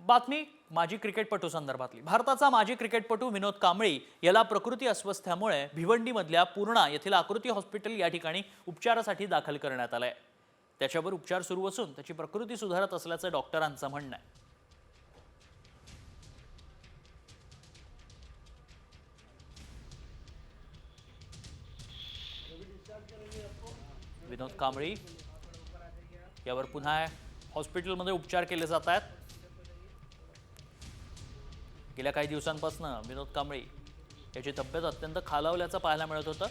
बातमी माजी क्रिकेटपटू संदर्भातली। भारताचा माजी क्रिकेटपटू विनोद कांबळी याला प्रकृती अस्वस्थ्यामुळे भिवंडीमधल्या पूर्णा येथील आकृती हॉस्पिटल या ठिकाणी उपचारासाठी दाखल करण्यात आलंय। त्याच्यावर उपचार सुरू असून त्याची प्रकृती सुधारत असल्याचं डॉक्टरांचं म्हणणं आहे। विनोद कांबळी यावर पुन्हा हॉस्पिटलमध्ये उपचार केले जात आहेत। गेल्या काही दिवसांपासून विनोद कांबळी याची तब्येत अत्यंत खालावल्याचं पाहायला मिळत होतं।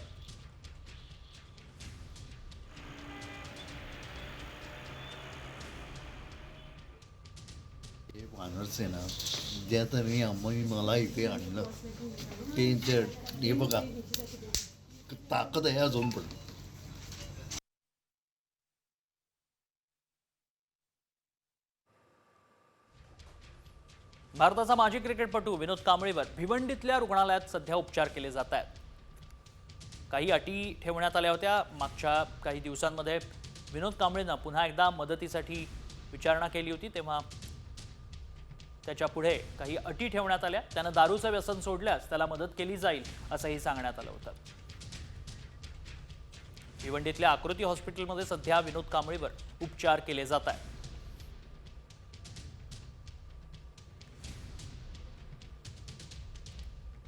हे माणूस आहे ना, जे आता आम्ही मला इथे आणलं हे बघा ताकद आहे अजून पण। भारताचा माजी क्रिकेटपटू विनोद कांबळीवर भिवंडीतल्या रुग्णालयात सध्या उपचार केले जात आहेत। काही अटी ठेवण्यात आल्या होत्या। मागच्या काही दिवसांमध्ये विनोद कांबळीनं पुन्हा एकदा मदतीसाठी विचारणा केली होती, तेव्हा त्याच्या पुढे काही अटी ठेवण्यात आल्या। त्यानं दारूचं व्यसन सोडल्यास त्याला मदत केली जाईल असंही सांगण्यात आलं होतं। भिवंडीतल्या आकृती हॉस्पिटलमध्ये सध्या विनोद कांबळीवर उपचार केले जात आहेत।